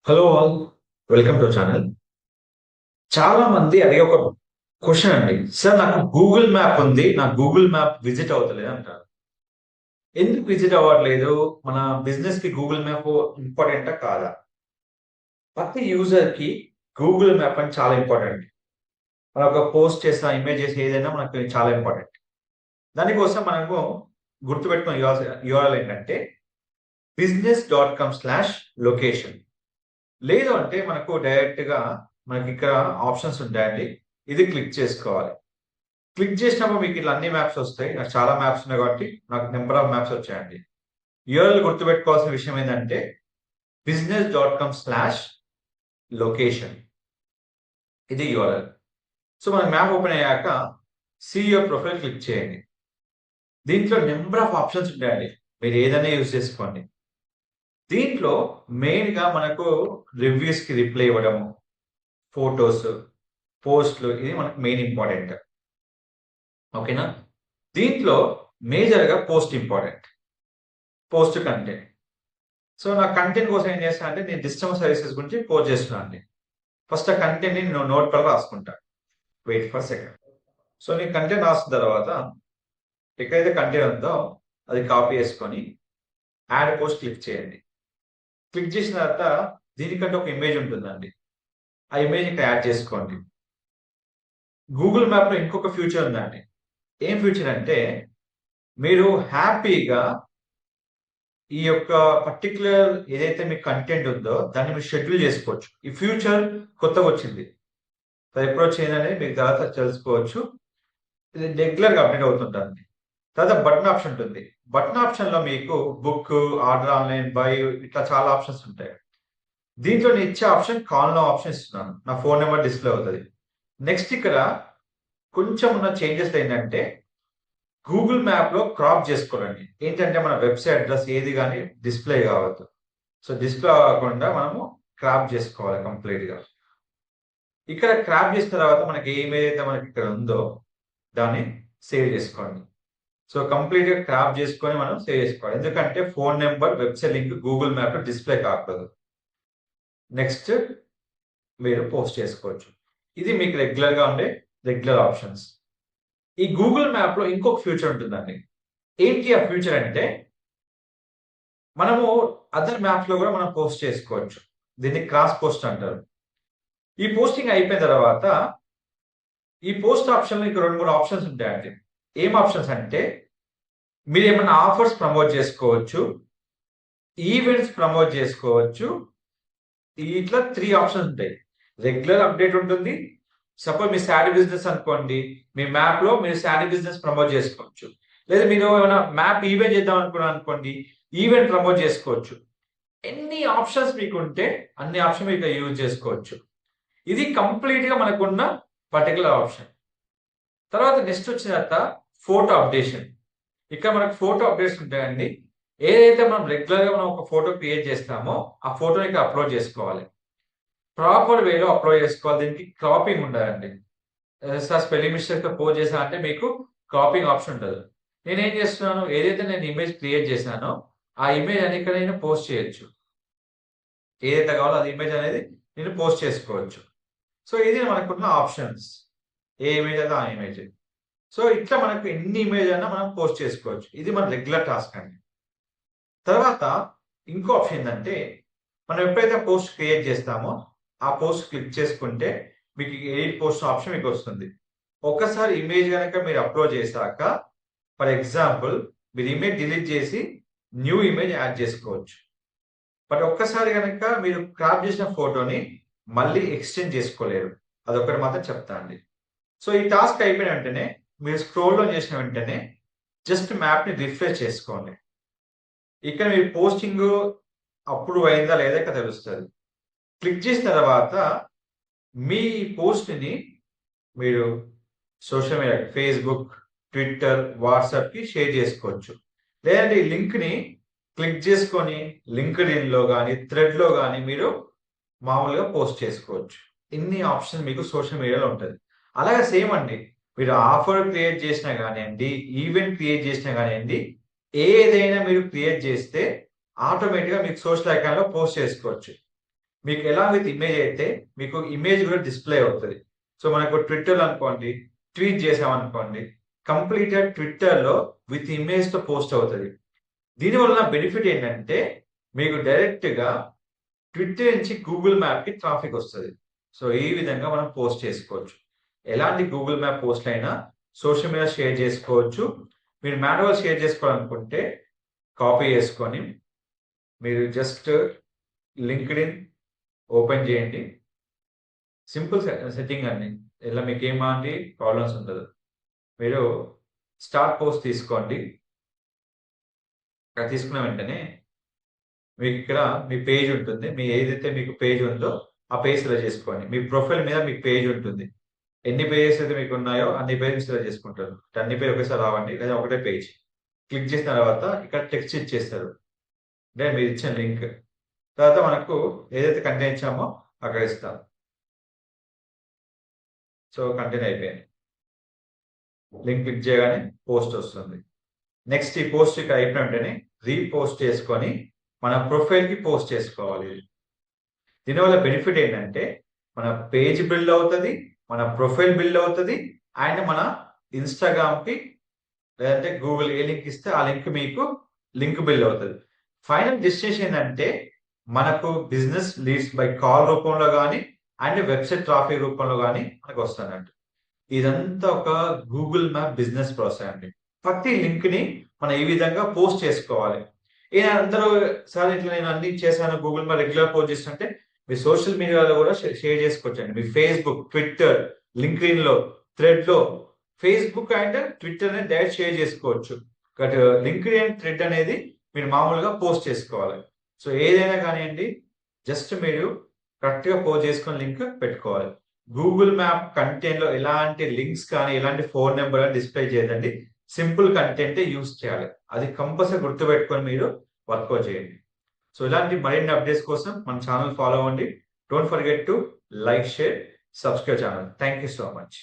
Hello all, welcome to channel. చాలా మంది అడిగే ఒక క్వశ్చన్ అండి. సార్, నాకు గూగుల్ మ్యాప్ ఉంది, నాకు గూగుల్ మ్యాప్ విజిట్ అవుతలేదు అంటారు. ఎందుకు విజిట్ అవ్వట్లేదు? మన బిజినెస్ కి గూగుల్ మ్యాప్ ఇంపార్టెంటా కాదా? ప్రతి యూజర్ కి గూగుల్ మ్యాప్ అని చాలా ఇంపార్టెంట్. మన ఒక పోస్ట్ చేసిన ఇమేజెస్ ఏదైనా మనకు చాలా ఇంపార్టెంట్. దానికోసం మనము గుర్తుపెట్టుకున్న యూఆర్ఎల్ ఏంటంటే business.com/location. లేదు అంటే మనకు డైరెక్ట్ గా మనకి ఇక్కడ ఆప్షన్స్ ఉంటాయండి. ఇది క్లిక్ చేసుకోవాలి. క్లిక్ చేసినప్పుడు మీకు ఇట్లా అన్ని మ్యాప్స్ వస్తాయి. నాకు చాలా మ్యాప్స్ ఉన్నాయి కాబట్టి నాకు నెంబర్ ఆఫ్ మ్యాప్స్ వచ్చాయండి. యూఆర్ఎల్ గుర్తుపెట్టుకోవాల్సిన విషయం ఏంటంటే business.com/location. ఇది యూఆర్ఎల్. సో మన మ్యాప్ ఓపెన్ అయ్యాక సీ యువర్ ప్రొఫైల్ క్లిక్ చేయండి. దీంట్లో నెంబర్ ఆఫ్ ఆప్షన్స్ ఉంటాయండి. మీరు ఏదైనా యూజ్ చేసుకోండి. దీంట్లో మెయిన్ గా మనకు రివ్యూస్ కి రిప్లై ఇవ్వడము, ఫోటోస్, పోస్ట్‌లు ఇది మనకు మెయిన్ ఇంపార్టెంట్. ఓకేనా? దీంట్లో మేజర్‌గా post important. Post content. So, నా కంటెంట్ కోసం ఏం చేస్తానంటే నేను డిస్టమర్ సర్వీసెస్ గురించి పోస్ట్ చేస్తున్నాను అండి. ఫస్ట్ ఆ కంటెంట్‌ని నేను నోట్‌ప్యాడ్‌లో రాసుకుంటా. Wait for second. సో, నేను కంటెంట్ రాసిన తర్వాత ఎక్కడైతే కంటెంట్ ఉందో అది కాపీ చేసుకొని యాడ్ పోస్ట్ క్లిక్ చేయండి. క్లిక్ చేసిన తర్వాత దీనికంటే ఒక ఇమేజ్ ఉంటుందండి. ఆ ఇమేజ్ ఇక్కడ యాడ్ చేసుకోండి. గూగుల్ మ్యాప్‌లో ఇంకొక ఫ్యూచర్ ఉందండి. ఏం ఫ్యూచర్ అంటే మీరు హ్యాపీగా ఈ యొక్క పర్టిక్యులర్ ఏదైతే మీకు కంటెంట్ ఉందో దాన్ని మీరు షెడ్యూల్ చేసుకోవచ్చు. ఈ ఫ్యూచర్ కొత్తగా వచ్చింది. అది ఎప్పుడు వచ్చిందనేది మీకు తర్వాత తెలుసుకోవచ్చు. ఇది రెగ్యులర్‌గా అప్డేట్ అవుతుంటుంది. తర్వాత బటన్ ఆప్షన్ ఉంటుంది. బటన్ ఆప్షన్‌లో మీకు బుక్, ఆర్డర్ ఆన్‌లైన్, బై ఇట్లా చాలా ఆప్షన్స్ ఉంటాయి. దీంట్లో నేను ఇచ్చే ఆప్షన్ కాల్ నౌ ఆప్షన్ ఇస్తున్నాను. నా ఫోన్ నంబర్ డిస్‌ప్లే అవుతది. నెక్స్ట్ ఇక్కడ కొంచెం ఉన్న చేంజెస్ ఏంటంటే గూగుల్ మ్యాప్‌లో క్రాప్ చేసుకోవాలండి. ఏంటంటే మన వెబ్‌సైట్ అడ్రెస్ ఏది గాని డిస్‌ప్లే కావద్దు. సో, డిస్‌ప్లే అవ్వకుండా మనము క్రాప్ చేసుకోవాలి కంప్లీట్‌గా. ఇక్కడ క్రాప్ చేసిన తర్వాత మనకి ఏ ఇమేజ్ అయితే మనకి ఇక్కడ ఉందో దాన్ని సేవ్ చేసుకోండి. సో, కంప్లీట్‌గా క్రాప్ చేసుకొని మనం సేవ్ చేసుకోవాలి. ఎందుకంటే phone number, website link Google మ్యాప్‌లో డిస్‌ప్లే కాకూడదు. నెక్స్ట్ మీరు పోస్ట్ చేసుకోవచ్చు. ఇది మీకు రెగ్యులర్‌గా ఉండే రెగ్యులర్ ఆప్షన్స్. ఈ గూగుల్ మ్యాప్‌లో ఇంకొక ఫ్యూచర్ ఉంటుందండి. ఏంటి ఆ ఫ్యూచర్ అంటే మనము అదర్ మ్యాప్స్‌లో కూడా మనం పోస్ట్ చేసుకోవచ్చు. దీన్ని క్రాస్ పోస్ట్ అంటారు. ఈ పోస్టింగ్ అయిపోయిన తర్వాత ఈ పోస్ట్ ఆప్షన్‌లో ఇంకా 2, 3 ఆప్షన్స్ ఉంటాయండి. ఏం ఆప్షన్స్ అంటే మీరేమన్నా ఆఫర్స్ ప్రమోట్ చేసుకోవచ్చు. ఈవెంట్స్ ప్రమోట్ చేసుకోవచ్చు. ఇట్లా 3 ఆప్షన్స్ ఉంటాయి. రెగ్యులర్ అప్డేట్ ఉంటుంది. సపోజ్ మీ శారీ బిజినెస్ అనుకోండి. మీ మ్యాప్‌లో మీరు శారీ బిజినెస్ ప్రమోట్ చేసుకోవచ్చు. లేదా మీరు ఏమైనా మ్యాప్ ఈవెంట్ చేద్దాం అనుకున్నారనుకోండి. ఈవెంట్ ప్రమోట్ చేసుకోవచ్చు. ఎన్ని ఆప్షన్స్ మీకుంటే అన్ని ఆప్షన్ మీరు ఇక్కడ యూజ్ చేసుకోవచ్చు. ఇది కంప్లీట్‌గా మనకున్న పర్టిక్యులర్ ఆప్షన్. తర్వాత నెక్స్ట్ వచ్చిన తర్వాత ఫోటో అప్డేషన్. ఇక్కడ మనకు ఫోటో అప్డేట్స్ ఉంటాయండి. ఏదైతే మనం రెగ్యులర్‌గా మనం ఒక ఫోటో క్రియేట్ చేస్తామో, ఆ ఫోటోని ఇక్కడ అప్‌లోడ్ చేసుకోవాలి. ప్రాపర్ వేలో అప్‌లోడ్ చేసుకోవాలి. దీనికి క్రాపింగ్ ఉండాలండి. సార్ స్పెల్లింగ్ మిస్టేక్‌తో పోస్ట్ చేశా అంటే మీకు క్రాపింగ్ ఆప్షన్ ఉండదు. నేనేం చేస్తున్నాను, ఏదైతే నేను ఇమేజ్ క్రియేట్ చేశానో, ఆ ఇమేజ్ అని ఇక్కడ నేను పోస్ట్ చేయొచ్చు. ఏదైతే కావాలో అది ఇమేజ్ అనేది నేను పోస్ట్ చేసుకోవచ్చు. సో, ఇది మనకున్న ఆప్షన్స్. ఏ ఇమేజ్ అయితే ఆ ఇమేజ్. సో, ఇట్లా మనకు ఎన్ని ఇమేజ్ అయినా మనం పోస్ట్ చేసుకోవచ్చు. ఇది మన రెగ్యులర్ టాస్క్ అండి. తర్వాత ఇంకో ఆప్షన్ ఏందంటే, మనం ఎప్పుడైతే పోస్ట్ క్రియేట్ చేస్తామో, ఆ పోస్ట్ క్లిక్ చేసుకుంటే మీకు ఎడిట్ పోస్ట్ ఆప్షన్ మీకొస్తుంది. ఒక్కసారి ఇమేజ్ గనక మీరు అప్‌లోడ్ చేశాక, ఫర్ ఎగ్జాంపుల్ మీరు ఇమేజ్ డిలీట్ చేసి న్యూ ఇమేజ్ యాడ్ చేసుకోవచ్చు. బట్ ఒక్కసారి గనక మీరు క్రాప్ చేసిన ఫోటోని మళ్ళీ ఎక్స్‌చేంజ్ చేసుకోలేరు. అదొక్కటి మాత్రం చెప్తా అండి. సో, ఈ టాస్క్ అయిపోయిన వెంటనే మీరు స్క్రోల్ డౌన్ చేసిన వెంటనే జస్ట్ మ్యాప్‌ని రిఫ్రెష్ చేసుకోండి. ఇక్కడ మీ పోస్టింగు అప్రూవ్ అయిందా లేదా ఇక్కడ తెలుస్తది. క్లిక్ చేసిన తర్వాత మీ పోస్ట్‌ని మీరు సోషల్ మీడియా ఫేస్‌బుక్, ట్విట్టర్, వాట్సాప్‌కి షేర్ చేసుకోవచ్చు. లేదంటే ఈ లింక్‌ని క్లిక్ చేసుకొని లింక్డ్ఇన్‌లో గాని, థ్రెడ్‌లో గాని మీరు మామూలుగా పోస్ట్ చేసుకోవచ్చు. ఇన్ని ఆప్షన్ మీకు సోషల్ మీడియాలో ఉంటది. అలాగే సేమ్ అండి. మీరు ఆఫర్ క్రియేట్ చేసినా గానియండి, ఈవెంట్ క్రియేట్ చేసినా గానియండి, ఏదైనా మీరు క్రియేట్ చేస్తే ఆటోమేటిక్‌గా మీకు సోషల్ ఐకాన్‌లో పోస్ట్ చేసుకోవచ్చు. మీకు ఎలా విత్ ఇమేజ్ అయితే మీకు ఇమేజ్ కూడా డిస్ప్లే అవుతుంది. సో మనకు ట్విట్టర్ అనుకోండి, ట్వీట్ చేసామనుకోండి, కంప్లీట్ గా ట్విట్టర్ లో విత్ ఇమేజ్ తో పోస్ట్ అవుతుంది. దీనివల్ల బెనిఫిట్ ఏంటంటే మీకు డైరెక్ట్ గా ట్విట్టర్ నుంచి గూగుల్ మ్యాప్ కి ట్రాఫిక్ వస్తుంది. సో ఈ విధంగా మనం పోస్ట్ చేసుకోవచ్చు. ఎలాంటి గూగుల్ మ్యాప్ పోస్ట్ అయినా సోషల్ మీడియా షేర్ చేసుకోవచ్చు. మీరు మాన్యువల్ షేర్ చేసుకోవాలనుకుంటే కాపీ చేసుకొని మీరు జస్ట్ లింక్డ్ఇన్ ఓపెన్ చేయండి. సింపుల్ సెట్టింగ్ అండి. ఇలా మీకు ఏమాంటి ప్రాబ్లమ్స్ ఉండదు. మీరు స్టార్ట్ పోస్ట్ తీసుకోండి. అక్కడ తీసుకున్న వెంటనే మీకు ఇక్కడ మీ పేజ్ ఉంటుంది. మీ ఏదైతే మీకు పేజ్ ఉందో ఆ పేజ్ సెలెక్ట్ చేసుకోండి. మీ ప్రొఫైల్ మీద మీకు పేజ్ ఉంటుంది. ఎన్ని పేజెస్ అయితే మీకు ఉన్నాయో అన్ని పేజెస్ సెలెక్ట్ చేసుకుంటారు. అన్ని పేజ్ ఒకేసారి రావండి, లేదా ఒకటే పేజ్. క్లిక్ చేసిన తర్వాత ఇక్కడ టెక్స్ట్ ఇచ్చేస్తారు. అంటే మీరు ఇచ్చిన లింక్. తర్వాత మనకు ఏదైతే కంటెంట్ ఇచ్చామో అక్కడ ఇస్తాం. సో కంటెంట్ అయిపోయింది. లింక్ క్లిక్ చేయగానే పోస్ట్ వస్తుంది. నెక్స్ట్ ఈ పోస్ట్ ఇక్కడ అయిపోయిన వెంటనే రీపోస్ట్ చేసుకొని మన ప్రొఫైల్ కి పోస్ట్ చేసుకోవాలి. దీనివల్ల బెనిఫిట్ ఏంటంటే మన పేజ్ బిల్డ్ అవుతుంది, మన ప్రొఫైల్ బిల్డ్ అవుతుంది, అండ్ మన ఇన్స్టాగ్రామ్ కి లేదంటే గూగుల్ ఏ లింక్ ఇస్తే ఆ లింక్ మీకు లింక్ బిల్డ్ అవుతుంది. ఫైనల్ డెస్టినేషన్ ఏంటంటే మనకు బిజినెస్ లీడ్స్ బై కాల్ రూపంలో కానీ అండ్ వెబ్సైట్ ట్రాఫిక్ రూపంలో కానీ మనకు వస్తున్నట్టు. ఇదంతా ఒక గూగుల్ మ్యాప్ బిజినెస్ ప్రాసెస్ అండి. ప్రతి లింక్ ని మనం ఈ విధంగా పోస్ట్ చేసుకోవాలి. అందరూ సార్ ఇట్లా నేను అన్ని చేశాను గూగుల్ మ్యాప్ రెగ్యులర్ పోస్ట్ చేస్తుంటే మీ సోషల్ మీడియాలో కూడా షేర్ చేసుకోవచ్చండి. మీ ఫేస్బుక్, ట్విట్టర్, లింక్డ్ఇన్ లో, థ్రెడ్ లో, ఫేస్బుక్ అండ్ ట్విట్టర్ ని డైరెక్ట్ షేర్ చేసుకోవచ్చు. బట్ లింక్డ్ఇన్, థ్రెడ్ అనేది మీరు మామూలుగా పోస్ట్ చేసుకోవాలి. సో ఏదైనా కానివ్వండి, జస్ట్ మీరు కరెక్ట్ గా పోస్ట్ చేసుకుని లింక్ పెట్టుకోవాలి. గూగుల్ మ్యాప్ కంటెంట్ లో ఎలాంటి లింక్స్ కానీ ఎలాంటి ఫోన్ నెంబర్ డిస్ప్లే చేయదండి. సింపుల్ కంటెంట్ యూస్ చేయాలి. అది కంపల్సరీ గుర్తుపెట్టుకొని మీరు వర్కౌట్ చేయండి. సో ఇలాంటి మరిన్ని అప్డేట్స్ కోసం మన ఛానల్ ఫాలో అవ్వండి. Don't forget to like, share, subscribe channel. Thank you so much.